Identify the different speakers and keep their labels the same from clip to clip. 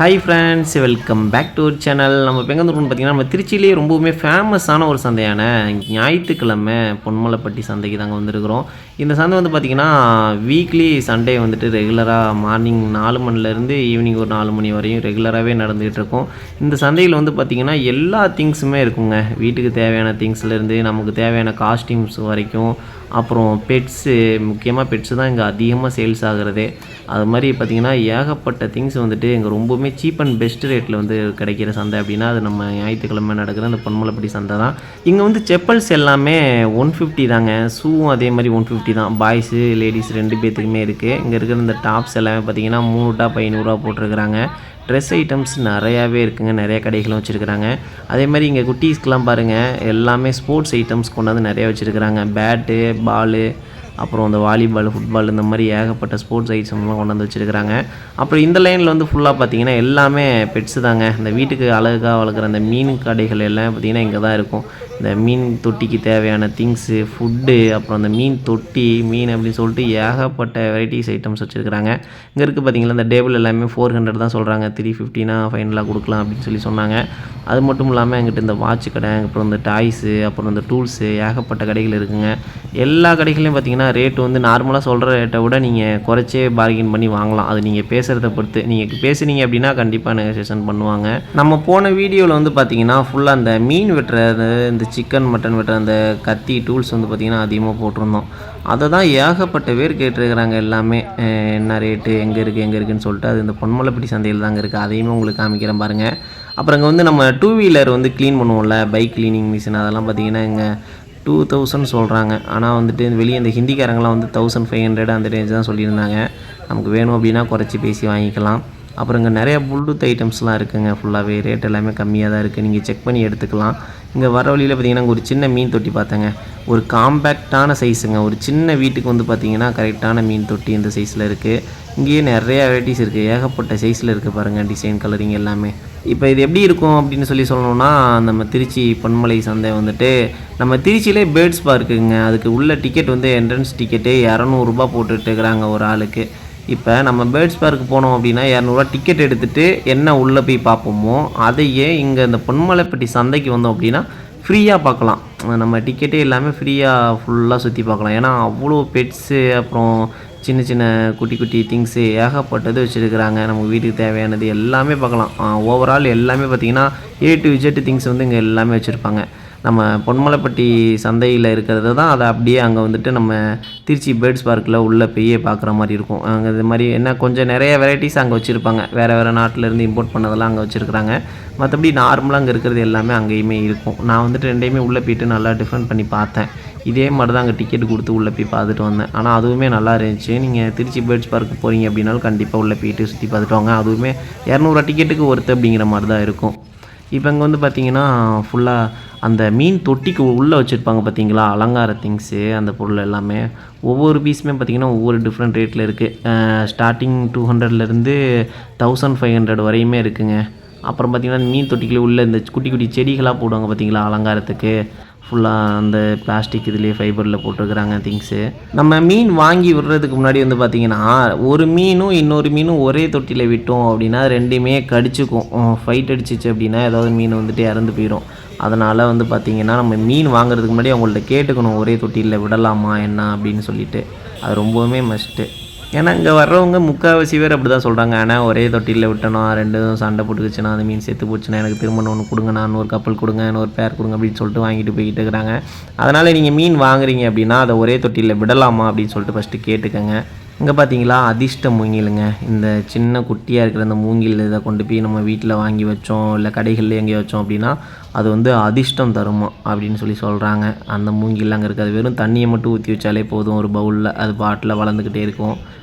Speaker 1: Hi friends, welcome back to our channel. நம்ம இப்போ எங்கே வந்துருக்கோம்னு பார்த்தீங்கன்னா, நம்ம திருச்சியிலேயே ரொம்பவுமே ஃபேமஸான ஒரு சந்தையான ஞாயிற்றுக்கிழமை பொன்மலைப்பட்டி சந்தைக்கு தாங்க வந்திருக்கிறோம். இந்த சந்தை வந்து பார்த்திங்கன்னா வீக்லி சண்டே வந்துட்டு ரெகுலராக மார்னிங் 4 மணிலேருந்து ஈவினிங் ஒரு 4 மணி வரையும் ரெகுலராகவே நடந்துகிட்டு இருக்கும். இந்த சந்தையில் வந்து பார்த்திங்கன்னா எல்லா திங்ஸுமே இருக்குங்க. வீட்டுக்கு தேவையான திங்ஸ்லேருந்து நமக்கு தேவையான காஸ்டியூம்ஸ் வரைக்கும், அப்புறம் பெட்ஸு, முக்கியமாக பெட்ஸு தான் இங்கே அதிகமாக சேல்ஸ் ஆகிறதே. அது மாதிரி பார்த்திங்கன்னா ஏகப்பட்ட திங்ஸ் வந்துட்டு இங்கே ரொம்பவுமே சீப் அண்ட் பெஸ்ட் ரேட்டில் வந்து கிடைக்கிற சந்தை அப்படின்னா அது நம்ம ஞாயிற்றுக்கிழமை நடக்கிற அந்த பொன்மலைப்பட்டி சந்தை தான். இங்கே வந்து செப்பல்ஸ் எல்லாமே 150 தாங்க. ஷூவும் அதே மாதிரி 150 தான். பாய்ஸு லேடிஸ் 2 பேர்த்துக்குமே இருக்குது. இங்கே இருக்கிற இந்த டாப்ஸ் எல்லாமே பார்த்திங்கன்னா 3 டாப் 500 போட்டிருக்கிறாங்க. ட்ரெஸ் ஐட்டம்ஸ் நிறையாவே இருக்குங்க. நிறைய கடைகளும் வச்சுருக்கிறாங்க. அதே மாதிரி இங்கே குட்டீஸ்க்கெலாம் பாருங்கள், எல்லாமே ஸ்போர்ட்ஸ் ஐட்டம்ஸ் கொண்டு வந்து நிறையா வச்சுருக்கிறாங்க. பேட்டு, பாலு, அப்புறம் இந்த வாலிபால், ஃபுட்பால், இந்த மாதிரி ஏகப்பட்ட ஸ்போர்ட்ஸ் ஐட்டம்லாம் கொண்டு வந்து வச்சுருக்கிறாங்க. அப்புறம் இந்த லைனில் வந்து ஃபுல்லாக பார்த்திங்கன்னா எல்லாமே பெட்ஸு தாங்க. இந்த வீட்டுக்கு அழகாக வளர்க்குற அந்த மீன் கடைகள் எல்லாம் பார்த்திங்கன்னா இங்கே தான் இருக்கும். இந்த மீன் தொட்டிக்கு தேவையான திங்ஸு, ஃபுட்டு, அப்புறம் அந்த மீன் தொட்டி, மீன் அப்படின்னு சொல்லிட்டு ஏகப்பட்ட வெரைட்டிஸ் ஐட்டம்ஸ் வச்சுருக்கிறாங்க. இங்கே இருக்குது பார்த்திங்களா, இந்த டேபிள் எல்லாமே 400 தான் சொல்கிறாங்க. 350னா ஃபைனலாக கொடுக்கலாம் அப்படின்னு சொல்லி சொன்னாங்க. அது மட்டும் இல்லாமல் எங்கிட்ட இந்த வாட்ச் கடை, அப்புறம் இந்த டாய்ஸு, அப்புறம் இந்த டூல்ஸு, ஏகப்பட்ட கடைகள் இருக்குங்க. எல்லா கடைகளையும் பார்த்திங்கன்னா ரேட்டு வந்து நார்மலாக சொல்கிற ரேட்டை விட நீங்கள் குறைச்சே பார்கின் பண்ணி வாங்கலாம். அது நீங்கள் பேசுகிறத பொறுத்து. நீங்கள் பேசுனீங்க அப்படின்னா கண்டிப்பாக நெகோசியேஷன் பண்ணுவாங்க. நம்ம போன வீடியோவில் வந்து பார்த்திங்கன்னா ஃபுல்லாக அந்த மீன் வெட்டுறது, இந்த சிக்கன் மட்டன் வெட்டுற அந்த கத்தி டூல்ஸ் வந்து பார்த்திங்கன்னா அதிகமாக போட்டிருந்தோம். அதை தான் ஏகப்பட்ட பேர் கேட்டுருக்கிறாங்க எல்லாமே. என்ன ரேட்டு, எங்கே இருக்குதுன்னு சொல்லிட்டு. அது இந்த பொன்மலைப்பட்டி சந்தையில் தாங்க இருக்குது. அதையுமே உங்களுக்கு காமிக்கிறேன் பாருங்கள். அப்புறம் இங்கே வந்து நம்ம 2 வீலர் வந்து க்ளீன் பண்ணுவோம்ல, பைக் க்ளீனிங் மிஷின், அதெல்லாம் பார்த்திங்கன்னா இங்கே 2000 சொல்கிறாங்க. ஆனால் வந்துட்டு வெளியே இந்த ஹிந்திக்காரங்களாம் வந்து 1500 அந்த ரேஞ்ச் தான் சொல்லியிருந்தாங்க. நமக்கு வேணும் அப்படின்னா குறைச்சி பேசி வாங்கிக்கலாம். அப்புறம் இங்கே நிறையா ப்ளூடூத் ஐட்டம்ஸ்லாம் இருக்குதுங்க. ஃபுல்லாகவே ரேட் எல்லாமே கம்மியாக தான் இருக்குது. நீங்கள் செக் பண்ணி எடுத்துக்கலாம். இங்கே வர வழியில் பார்த்திங்கன்னா ஒரு சின்ன மீன் தொட்டி பார்த்தேங்க. ஒரு காம்பேக்டான சைஸுங்க. ஒரு சின்ன வீட்டுக்கு வந்து பார்த்திங்கன்னா கரெக்டான மீன் தொட்டி இந்த சைஸில் இருக்குது. இங்கேயே நிறையா வெரைட்டிஸ் இருக்குது. ஏகப்பட்ட சைஸில் இருக்குது பாருங்கள், டிசைன், கலரிங் எல்லாமே. இப்போ இது எப்படி இருக்கும் அப்படின்னு சொல்லணுன்னா, நம்ம திருச்சி பொன்மலை சந்தை வந்துட்டு நம்ம திருச்சியிலே பேர்ட்ஸ் பார்க்குங்க. அதுக்கு உள்ள டிக்கெட் வந்து என்ட்ரன்ஸ் டிக்கெட்டே 200 போட்டுட்டுருக்குறாங்க ஒரு ஆளுக்கு. இப்போ நம்ம பேர்ட்ஸ் பார்க்கு போனோம் அப்படின்னா 200 டிக்கெட் எடுத்துகிட்டு என்ன உள்ளே போய் பார்ப்போமோ அதையே இங்கே இந்த பொன்மலைப்பட்டி சந்தைக்கு வந்தோம் அப்படின்னா ஃப்ரீயாக பார்க்கலாம். நம்ம டிக்கெட்டே எல்லாமே ஃப்ரீயாக ஃபுல்லாக சுற்றி பார்க்கலாம். ஏன்னா அவ்வளோ பெட்ஸு, அப்புறம் சின்ன சின்ன குட்டி குட்டி திங்ஸு ஏகப்பட்டது வச்சுருக்கிறாங்க. நமக்கு வீட்டுக்கு தேவையானது எல்லாமே பார்க்கலாம். ஓவரால் எல்லாமே பார்த்திங்கன்னா A to Z திங்ஸ் வந்து இங்கே எல்லாமே வச்சுருப்பாங்க. நம்ம பொன்மலைப்பட்டி சந்தையில் இருக்கிறது தான் அதை அப்படியே அங்கே வந்துட்டு நம்ம திருச்சி பேர்ட்ஸ் பார்க்கில் உள்ளே போய் பார்க்குற மாதிரி இருக்கும். அங்கே இது மாதிரி என்ன கொஞ்சம் நிறைய வெரைட்டிஸ் அங்கே வச்சுருப்பாங்க. வேறு நாட்டிலேருந்து இம்போர்ட் பண்ணதெல்லாம் அங்கே வச்சுருக்குறாங்க. மற்றபடி நார்மலாக அங்கே இருக்கிறது எல்லாமே அங்கேயுமே இருக்கும். நான் வந்துட்டு ரெண்டையுமே உள்ளே போய்ட்டு நல்லா டிஃப்ரெண்ட் பண்ணி பார்த்தேன். இதே மாதிரி தான் அங்கே டிக்கெட் கொடுத்து உள்ளே போய் பார்த்துட்டு வந்தேன். ஆனால் அதுவுமே நல்லா இருந்துச்சு. நீங்கள் திருச்சி பேர்ட்ஸ் பார்க்கு போகிறீங்க அப்படின்னாலும் கண்டிப்பாக உள்ளே போய்ட்டு சுற்றி பார்த்துட்டு வாங்க. அதுவுமே 200 டிக்கெட்டுக்கு ஒருத்தர் அப்படிங்கிற மாதிரி தான் இருக்கும். இப்போ இங்கே வந்து பார்த்திங்கன்னா ஃபுல்லாக அந்த மீன் தொட்டிக்கு உள்ளே வச்சுருப்பாங்க பார்த்திங்களா, அலங்கார திங்ஸு, அந்த பொருள் எல்லாமே ஒவ்வொரு பீஸுமே பார்த்திங்கன்னா ஒவ்வொரு டிஃப்ரெண்ட் ரேட்டில் இருக்குது. ஸ்டார்டிங் 200லேருந்து 1500 வரையுமே இருக்குதுங்க. அப்புறம் பார்த்திங்கன்னா மீன் தொட்டிக்குள்ளே உள்ள இந்த குட்டி குட்டி செடிகளாக போடுவாங்க பார்த்திங்களா அலங்காரத்துக்கு, ஃபுல்லாக அந்த பிளாஸ்டிக் இதுலேயே ஃபைபரில் போட்டிருக்கிறாங்க திங்ஸு. நம்ம மீன் வாங்கி விடுறதுக்கு முன்னாடி வந்து பார்த்திங்கன்னா ஒரு மீனும் இன்னொரு மீனும் ஒரே தொட்டியில் விட்டோம் அப்படின்னா ரெண்டுமே கடிச்சிக்கும். ஃபைட் அடிச்சிச்சு அப்படின்னா ஏதாவது மீன் வந்துட்டு இறந்து போயிடும். அதனால் வந்து பார்த்திங்கன்னா நம்ம மீன் வாங்குறதுக்கு முன்னாடி அவங்கள்ட்ட கேட்டுக்கணும், ஒரே தொட்டியில் விடலாமா என்ன அப்படின்னு சொல்லிட்டு. அது ரொம்பவுமே மஸ்ட்டு. ஏன்னா இங்கே வர்றவங்க முக்கால்வாசி பேர் அப்படி தான் சொல்கிறாங்க. ஆனால் ஒரே தொட்டியில் விட்டணும், ரெண்டும் சண்டை போட்டுக்குச்சுன்னா அந்த மீன் செத்து போச்சுன்னா எனக்கு திரும்ப ஒன்று கொடுங்க, நான் இன்னொரு கப்பல் கொடுங்க, இன்னொரு பேர் கொடுங்க அப்படின்னு சொல்லிட்டு வாங்கிட்டு போய்கிட்டு இருக்கிறாங்க. அதனால் நீங்கள் மீன் வாங்குறீங்க அப்படின்னா அதை ஒரே தொட்டியில் விடலாமா அப்படின்னு சொல்லிட்டு ஃபஸ்ட்டு கேட்டுக்கோங்க. இங்கே பார்த்தீங்களா அதிர்ஷ்ட மூங்கிலுங்க. இந்த சின்ன குட்டியாக இருக்கிற அந்த மூங்கில் இதை கொண்டு போய் நம்ம வீட்டில் வாங்கி வச்சோம், இல்லை கடைகளில் எங்கேயோ வச்சோம் அப்படின்னா அது வந்து அதிர்ஷ்டம் தருமா அப்படின்னு சொல்கிறாங்க. அந்த மூங்கில் அங்கே இருக்குது. அது வெறும் தண்ணியை மட்டும் ஊற்றி வச்சாலே போதும் ஒரு பவுலில், அது பாட்டில் வளர்ந்துக்கிட்டே இருக்கும்.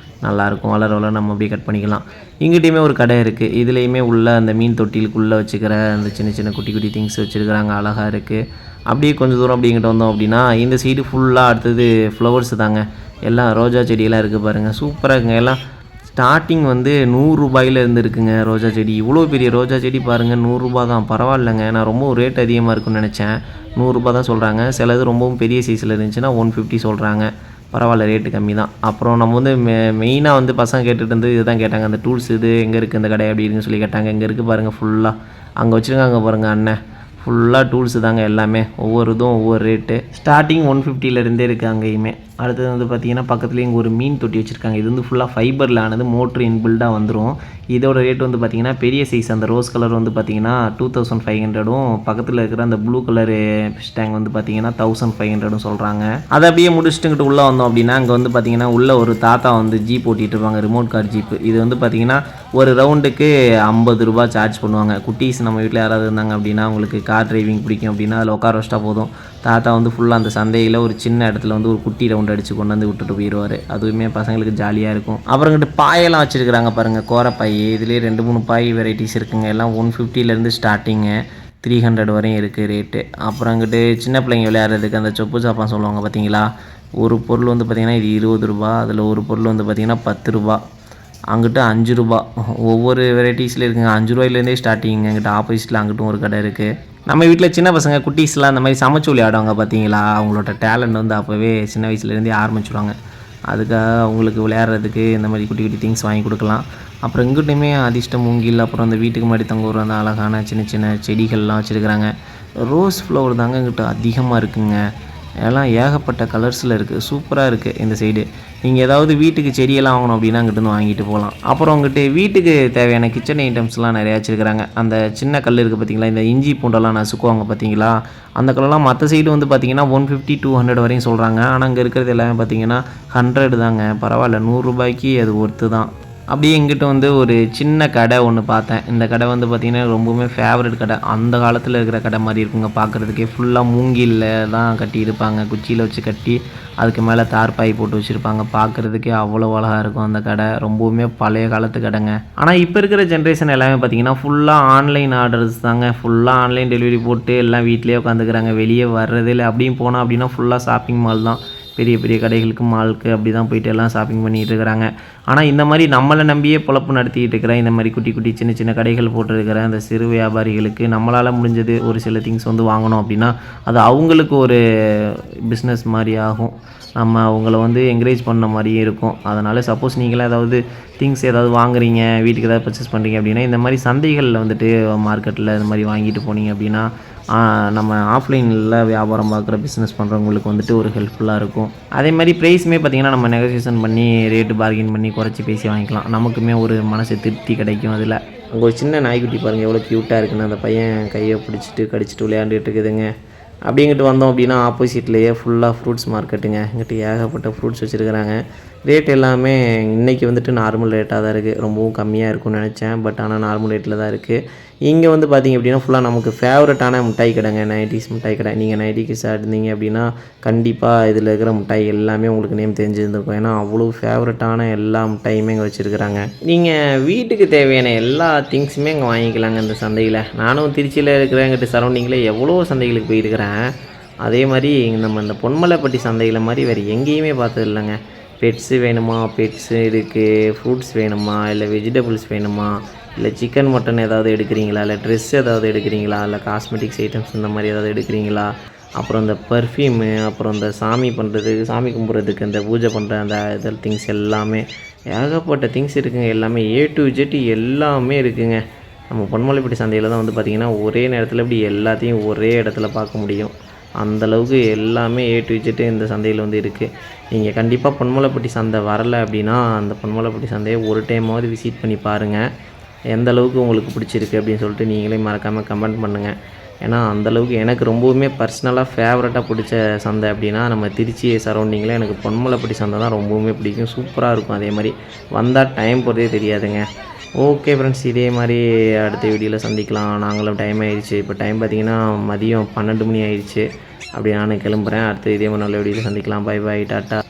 Speaker 1: நல்லாயிருக்கும். வளர நம்ம அப்படியே கட் பண்ணிக்கலாம். இங்கிட்டையுமே ஒரு கடை இருக்குது. இதுலேயுமே உள்ள அந்த மீன் தொட்டிலுக்குள்ளே வச்சுக்கிற அந்த சின்ன சின்ன குட்டி குட்டி திங்ஸ் வச்சுருக்கிறாங்க. அழகாக இருக்குது. அப்படியே கொஞ்சம் தூரம் அப்படிங்கிட்ட வந்தோம் அப்படின்னா இந்த சைடு ஃபுல்லாக அடுத்தது ஃப்ளவர்ஸ் தாங்க. எல்லாம் ரோஜா செடியெல்லாம் இருக்குது பாருங்கள், சூப்பராக இருக்குங்க. எல்லாம் ஸ்டார்டிங் வந்து 100 ரூபாயிலேருந்து இருக்குங்க ரோஜா செடி. இவ்வளோ பெரிய ரோஜா செடி பாருங்கள், 100 ரூபா தான். பரவாயில்லைங்க. நான் ரொம்ப ரேட் அதிகமாக இருக்குன்னு நினச்சேன். 100 ரூபா தான் சொல்கிறாங்க. சிலது ரொம்பவும் பெரிய சைஸில் இருந்துச்சுன்னா 150 சொல்கிறாங்க. பரவாயில்ல, ரேட்டு கம்மி தான். அப்புறம் நம்ம வந்து மெயினாக வந்து பசங்க கேட்டுட்டு இருந்து இதுதான் கேட்டாங்க, அந்த டூல்ஸ் இது எங்கே இருக்குது இந்த கடை அப்படின்னு சொல்லி கேட்டாங்க. இங்கே இருக்குது பாருங்கள் ஃபுல்லாக, அங்கே வச்சுருக்காங்க பாருங்கள் அண்ணன், ஃபுல்லாக டூல்ஸு தாங்க எல்லாமே. ஒவ்வொரு இதுவும் ஒவ்வொரு ரேட்டு. ஸ்டார்டிங் 150லேருந்தே இருக்குது அங்கேயுமே. அடுத்தது வந்து பார்த்திங்கன்னா பக்கத்துலேயே இங்கே ஒரு மீன் தொட்டி வச்சுருக்காங்க. இது வந்து ஃபுல்லாக ஃபைபரில் ஆனது, மோட்ரு இன்பில்டாக வந்துடும். இதோட ரேட் வந்து பார்த்திங்கன்னா பெரிய சைஸ் அந்த ரோஸ் கலர் வந்து பார்த்திங்கன்னா 2500ம், பக்கத்தில் இருக்கிற அந்த ப்ளூ கலரு ஃபிஷ் டேங்க் வந்து பார்த்திங்கன்னா 1500ம் சொல்கிறாங்க. அதை அப்படியே முடிச்சுட்டுங்கிட்டு உள்ளே வந்தோம் அப்படின்னா அங்கே வந்து பார்த்திங்கன்னா உள்ளே ஒரு தாத்தா வந்து ஜீப் ஓட்டிகிட்டு இருப்பாங்க, ரிமோட் கார் ஜீப்பு. இது வந்து பார்த்திங்கன்னா ஒரு ரவுண்டுக்கு 50 ரூபா சார்ஜ் பண்ணுவாங்க. குட்டீஸ் நம்ம வீட்டில் யாராவது இருந்தாங்க அப்படின்னா அவங்களுக்கு கார் டிரைவிங் பிடிக்கும் அப்படின்னா அதில் உட்கார வச்சிட்டா போதும். தாத்தா வந்து ஃபுல்லாக அந்த சந்தையில் ஒரு சின்ன இடத்துல வந்து ஒரு குட்டி ரவுண்ட் அடித்து கொண்டு வந்து விட்டுட்டு போயிடுவார். அதுவுமே பசங்களுக்கு ஜாலியாக இருக்கும். அப்புறங்கிட்டு பாயெல்லாம் வச்சுருக்குறாங்க பாருங்கள், கோரப்பாய். இதுலேயே 2-3 பாய் வெரைட்டிஸ் இருக்குங்க. எல்லாம் 150லேருந்து ஸ்டார்டிங்கு, 300 வரையும் இருக்குது ரேட்டு. அப்புறங்கிட்டு சின்ன பிள்ளைங்க விளையாடுறதுக்கு அந்த சொப்பு சாப்பான் சொல்லுவாங்க பார்த்தீங்களா, ஒரு பொருள் வந்து பார்த்திங்கன்னா இது 20 ரூபா, அதில் ஒரு பொருள் வந்து பார்த்திங்கன்னா 10 ரூபா, அங்கிட்ட 5 ரூபா. ஒவ்வொரு வெரைட்டிஸில் இருக்குங்க. 5 ரூபாயிலேருந்தே ஸ்டார்டிங். அங்கிட்ட ஆப்போசிட்டில் அங்கிட்டும் ஒரு கடை இருக்குது. நம்ம வீட்டில் சின்ன பசங்க குட்டீஸ்லாம் அந்த மாதிரி சமைச்சு விளையாடுவாங்க பார்த்தீங்களா, அவங்களோட டேலண்ட் வந்து அப்போவே சின்ன வயசுலேருந்தே ஆரம்பிச்சுடுவாங்க. அதுக்காக அவங்களுக்கு விளையாடுறதுக்கு இந்த மாதிரி குட்டி குட்டி திங்ஸ் வாங்கி கொடுக்கலாம். அப்புறம் இங்கிட்டுமே அதிர்ஷ்டம் மூங்கில், அப்புறம் அந்த வீட்டுக்கு முன்னாடி தங்க ஒரு அந்த அழகான சின்ன சின்ன செடிகள்லாம் வச்சுருக்குறாங்க. ரோஸ் ஃப்ளவர் தாங்க இங்கிட்ட அதிகமாக இருக்குங்க. எல்லாம் ஏகப்பட்ட கலர்ஸில் இருக்குது, சூப்பராக இருக்குது இந்த சைடு. நீங்கள் ஏதாவது வீட்டுக்கு செடியெல்லாம் வாங்கணும் அப்படின்னா அங்கிட்டு வாங்கிட்டு போகலாம். அப்புறம் அங்கிட்டு வீட்டுக்கு தேவையான கிச்சன் ஐட்டம்ஸ்லாம் நிறையா வச்சுருக்கிறாங்க. அந்த சின்ன கல் இருக்குது பார்த்தீங்களா, இந்த இஞ்சி பூண்டெல்லாம் நசுக்குவாங்க பார்த்தீங்களா, அந்த கல்லெல்லாம் மற்ற சைடு வந்து பார்த்திங்கன்னா 150-200 வரையும் சொல்கிறாங்க. ஆனால் அங்கே இருக்கிறது எல்லாமே பார்த்திங்கன்னா 100 தாங்க. பரவாயில்ல, 100 ரூபாய்க்கு அது ஒர்த்து தான். அப்படியே எங்கிட்ட வந்து ஒரு சின்ன கடை ஒன்று பார்த்தேன். இந்த கடை வந்து பார்த்திங்கன்னா ரொம்பவுமே ஃபேவரட் கடை. அந்த காலத்தில் இருக்கிற கடை மாதிரி இருக்குங்க பார்க்குறதுக்கே. ஃபுல்லாக மூங்கிலில் தான் கட்டியிருப்பாங்க, குச்சியில் வச்சு கட்டி அதுக்கு மேலே தார்பாய் போட்டு வச்சுருப்பாங்க. பார்க்குறதுக்கே அவ்வளோ அழகாக இருக்கும் அந்த கடை. ரொம்பவுமே பழைய காலத்து கடைங்க. ஆனால் இப்போ இருக்கிற ஜென்ரேஷன் எல்லாமே பார்த்திங்கன்னா ஃபுல்லாக ஆன்லைன் ஆர்டர்ஸ் தாங்க. ஃபுல்லாக ஆன்லைன் டெலிவரி போட்டு எல்லாம் வீட்டிலேயே உட்காந்துக்கிறாங்க, வெளியே வர்றதே இல்லை. அப்படியும் போனால் அப்படின்னா ஃபுல்லாக ஷாப்பிங் மால் தான். பெரிய பெரிய கடைகளுக்கு, மாலுக்கு அப்படி தான் போயிட்டு எல்லாம் ஷாப்பிங் பண்ணிகிட்டு இருக்கிறாங்க. ஆனால் இந்த மாதிரி நம்மளை நம்பியே பொழப்பு நடத்திக்கிட்டு இருக்கிற இந்த மாதிரி குட்டி குட்டி சின்ன சின்ன கடைகள் போட்டிருக்கிற அந்த சிறு வியாபாரிகளுக்கு நம்மளால் முடிஞ்சது ஒரு சில திங்ஸ் வந்து வாங்கணும் அப்படின்னா அது அவங்களுக்கு ஒரு பிஸ்னஸ் மாதிரி ஆகும். நம்ம அவங்கள வந்து என்கரேஜ் பண்ண மாதிரியே இருக்கும். அதனால் சப்போஸ் நீங்களாம் ஏதாவது திங்ஸ் ஏதாவது வாங்குறீங்க, வீட்டுக்கு ஏதாவது பர்ச்சேஸ் பண்ணுறீங்க அப்படின்னா இந்த மாதிரி சந்தைகளில் வந்துட்டு மார்க்கெட்டில் இந்த மாதிரி வாங்கிட்டு போனீங்க அப்படின்னா நம்ம ஆஃப்லைனில் வியாபாரம் பார்க்குற பிஸ்னஸ் பண்ணுறவங்களுக்கு வந்துட்டு ஒரு ஹெல்ப்ஃபுல்லாக இருக்கும். அதே மாதிரி ப்ரைஸுமே பார்த்திங்கன்னா நம்ம நெகோசியேஷன் பண்ணி ரேட்டு பார்கின் பண்ணி குறைச்சி பேசி வாங்கிக்கலாம். நமக்குமே ஒரு மனசு திருப்தி கிடைக்கும். அதில் அங்கே ஒரு சின்ன நாய்க்குட்டி பாருங்கள் எவ்வளோ க்யூட்டாக இருக்குன்னு. அந்த பையன் கையை பிடிச்சிட்டு கடிச்சிட்டு விளையாண்டுட்டு இருக்குதுங்க. அப்படிங்கிட்டு வந்தோம் அப்படின்னா ஆப்போசிட்லேயே ஃபுல்லாக ஃப்ரூட்ஸ் மார்க்கெட்டுங்க. இங்கிட்ட ஏகப்பட்ட ஃப்ரூட்ஸ் வச்சுருக்கிறாங்க. ரேட் எல்லாமே இன்றைக்கி வந்துட்டு நார்மல் ரேட்டாக தான் இருக்குது. ரொம்பவும் கம்மியாக இருக்கும்னு நினச்சேன், பட் ஆனால் நார்மல் ரேட்டில் தான் இருக்குது. இங்கே வந்து பார்த்திங்க அப்படின்னா ஃபுல்லாக நமக்கு ஃபேவரட்டான மிட்டாய் கடைங்க, 90s மிட்டாய் கடை. நீங்கள் 90 கிட்ஸாக இருந்தீங்க அப்படின்னா கண்டிப்பாக இதில் இருக்கிற மிட்டாய் எல்லாமே உங்களுக்கு நேம் தெரிஞ்சிருந்துருக்கும். ஏன்னா அவ்வளோ ஃபேவரட்டான எல்லா மிட்டாயுமே இங்கே வச்சுருக்கிறாங்க. நீங்கள் வீட்டுக்கு தேவையான எல்லா திங்ஸுமே இங்கே வாங்கிக்கலாங்க இந்த சந்தையில். நானும் திருச்சியில் இருக்கிறேங்கிட்ட சரௌண்டிங்கில் எவ்வளோ சந்தைகளுக்கு போயிருக்கிறேன். அதே மாதிரி நம்ம இந்த பொன்மலைப்பட்டி சந்தையில் மாதிரி வேறு எங்கேயுமே பார்த்தது இல்லைங்க. பெட்ஸு வேணுமா, பெட்ஸு இருக்குது. ஃப்ரூட்ஸ் வேணுமா, இல்லை வெஜிடபிள்ஸ் வேணுமா, இல்லை சிக்கன் மட்டன் ஏதாவது எடுக்கிறீங்களா, இல்லை ட்ரெஸ் ஏதாவது எடுக்கிறீங்களா, இல்லை காஸ்மெட்டிக்ஸ் ஐட்டம்ஸ் இந்த மாதிரி ஏதாவது எடுக்கிறீங்களா, அப்புறம் இந்த பர்ஃப்யூமு, அப்புறம் இந்த சாமி பண்ணுறதுக்கு, சாமி கும்பிட்றதுக்கு இந்த பூஜை பண்ணுற அந்த இதில் திங்ஸ் எல்லாமே ஏகப்பட்ட திங்ஸ் இருக்குங்க. எல்லாமே A to Z எல்லாமே இருக்குங்க. நம்ம பொன்மலைப்பட்டி சந்தையில் தான் வந்து பார்த்திங்கன்னா ஒரே நேரத்தில் இப்படி எல்லாத்தையும் ஒரே இடத்துல பார்க்க முடியும். அந்தளவுக்கு எல்லாமே A to Z இந்த சந்தையில் வந்து இருக்குது. நீங்கள் கண்டிப்பாக பொன்மலைப்பட்டி சந்தை வரலை அப்படின்னா அந்த பொன்மலைப்பட்டி சந்தையை ஒரு டைமாவது விசிட் பண்ணி பாருங்கள். எந்த அளவுக்கு உங்களுக்கு பிடிச்சிருக்கு அப்படின்னு சொல்லிட்டு நீங்களே மறக்காமல் கமெண்ட் பண்ணுங்கள். ஏன்னா அந்தளவுக்கு எனக்கு ரொம்பவுமே பர்சனலாக ஃபேவரட்டாக பிடிச்ச சந்தை அப்படின்னா நம்ம திருச்சி சரௌண்டிங்கில் எனக்கு பொன்மலைப்பட்டி சந்தை தான் ரொம்பவுமே பிடிக்கும். சூப்பராக இருக்கும். அதே மாதிரி வந்தால் டைம் போகிறதே தெரியாதுங்க. ஓகே ஃப்ரெண்ட்ஸ், இதே மாதிரி அடுத்த வீடியோவில் சந்திக்கலாம். நாங்களும் டைம் ஆயிடுச்சு. இப்போ டைம் பார்த்திங்கன்னா மதியம் 12 மணி ஆயிடுச்சு. அப்படி நான் கிளம்புறேன். அடுத்து இதே மாதிரி நல்ல வீடியோவில் சந்திக்கலாம். Bye bye, tata.